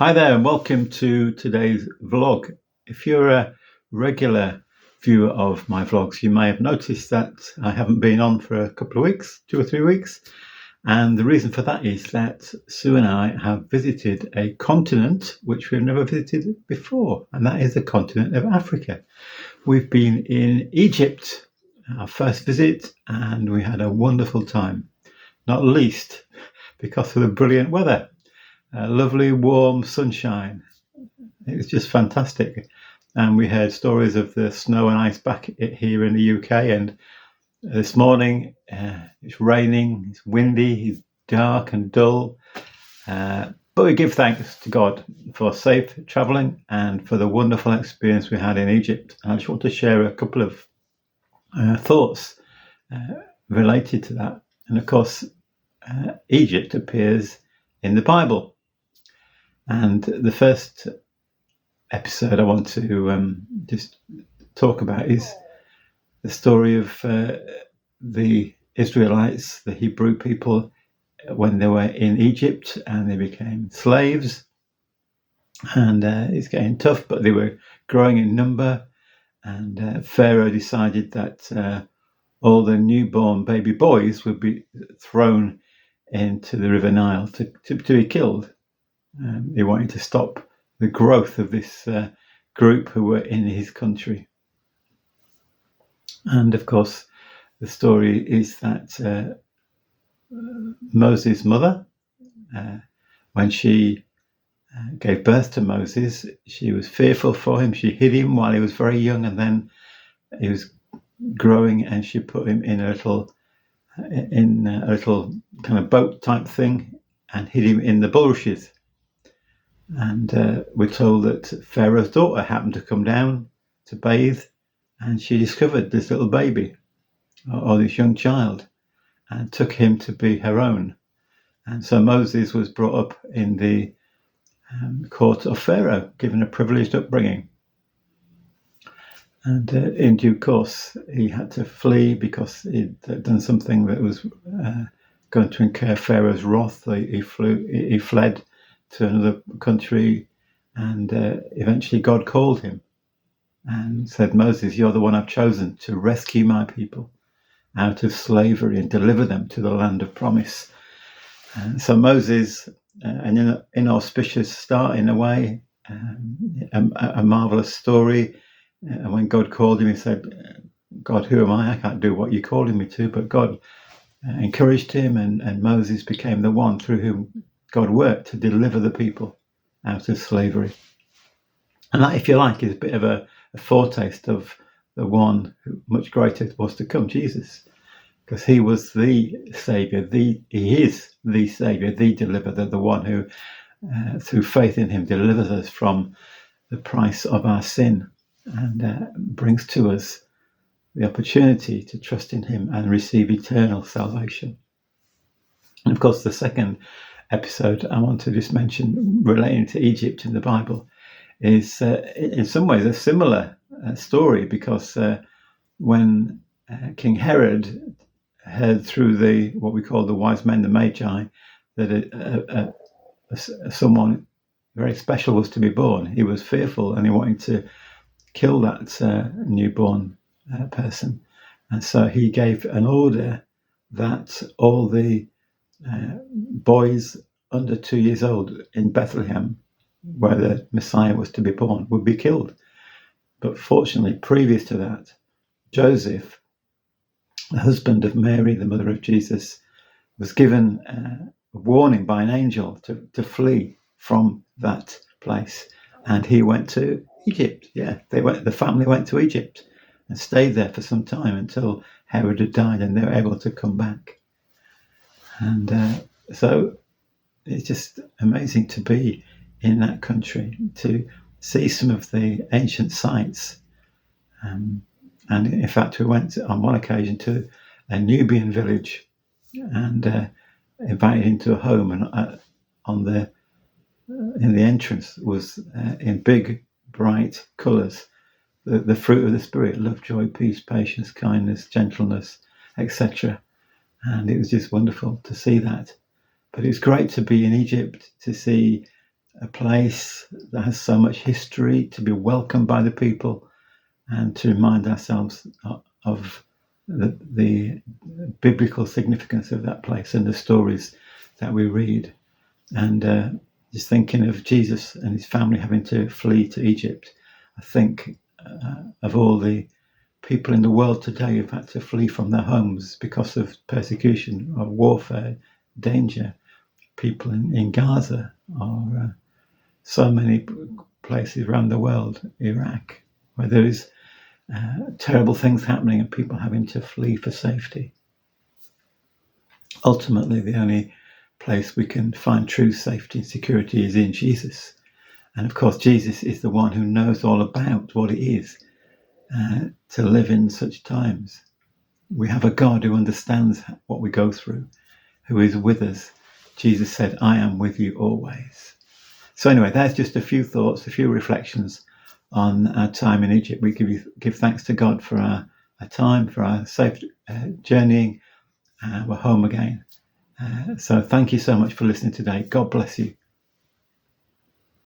Hi there, and welcome to today's vlog. If you're a regular viewer of my vlogs, you may have noticed that I haven't been on for a couple of weeks, 2 or 3 weeks. And the reason for that is that Sue and I have visited a continent which we've never visited before, and that is the continent of Africa. We've been in Egypt, our first visit, and we had a wonderful time, not least because of the brilliant weather. Lovely warm sunshine. It was just fantastic. And we heard stories of the snow and ice back here in the UK. And this morning it's raining, it's windy, it's dark and dull. But we give thanks to God for safe travelling and for the wonderful experience we had in Egypt. And I just want to share a couple of thoughts related to that. And of course, Egypt appears in the Bible. And the first episode I want to just talk about is the story of the Israelites, the Hebrew people, when they were in Egypt and they became slaves. And it's getting tough, but they were growing in number. And Pharaoh decided that all the newborn baby boys would be thrown into the River Nile to be killed. He wanted to stop the growth of this group who were in his country. And of course, the story is that Moses' mother, when she gave birth to Moses, she was fearful for him. She hid him while he was very young, and then he was growing, and she put him in a little kind of boat type thing and hid him in the bulrushes. And we're told that Pharaoh's daughter happened to come down to bathe, and she discovered this little baby or this young child and took him to be her own. And so Moses was brought up in the court of Pharaoh, given a privileged upbringing. And in due course, he had to flee because he'd done something that was going to incur Pharaoh's wrath. He fled to another country, and eventually God called him and said, "Moses, you're the one I've chosen to rescue my people out of slavery and deliver them to the land of promise." And so Moses, an inauspicious start in a way, a marvelous story. And when God called him, he said, "God, who am I? I can't do what you're calling me to." But God encouraged him, and Moses became the one through whom God worked to deliver the people out of slavery. And that, if you like, is a bit of a foretaste of the one who much greater was to come, Jesus, because he was the Saviour, he is the Saviour, the deliverer, the one who, through faith in him, delivers us from the price of our sin and brings to us the opportunity to trust in him and receive eternal salvation. And of course, the second episode I want to just mention relating to Egypt in the Bible is in some ways a similar story, because when King Herod heard through what we call the wise men, the Magi, that someone very special was to be born, he was fearful and he wanted to kill that newborn person. And so he gave an order that all the boys under 2 years old in Bethlehem, where the Messiah was to be born, would be killed. But fortunately, previous to that, Joseph, the husband of Mary, the mother of Jesus, was given a warning by an angel to flee from that place. And he went to Egypt. The family went to Egypt and stayed there for some time until Herod had died, and they were able to come back. And so it's just amazing to be in that country, to see some of the ancient sites. And in fact, we went on one occasion to a Nubian village and invited into a home, and in the entrance was in big, bright colours the fruit of the Spirit: love, joy, peace, patience, kindness, gentleness, etc. And it was just wonderful to see that. But it's great to be in Egypt, to see a place that has so much history, to be welcomed by the people, and to remind ourselves of the biblical significance of that place and the stories that we read. And just thinking of Jesus and his family having to flee to Egypt, I think of all the people in the world today who've had to flee from their homes because of persecution, or warfare, danger. People in Gaza, or so many places around the world, Iraq, where there is terrible things happening and people having to flee for safety. Ultimately, the only place we can find true safety and security is in Jesus. And of course, Jesus is the one who knows all about what it is to live in such times. We have a God who understands what we go through, who is with us. Jesus said, "I am with you always." So anyway, there's just a few thoughts, a few reflections on our time in Egypt. We give thanks to God for our time, for our safe journeying. We're home again. So thank you so much for listening today. God bless you.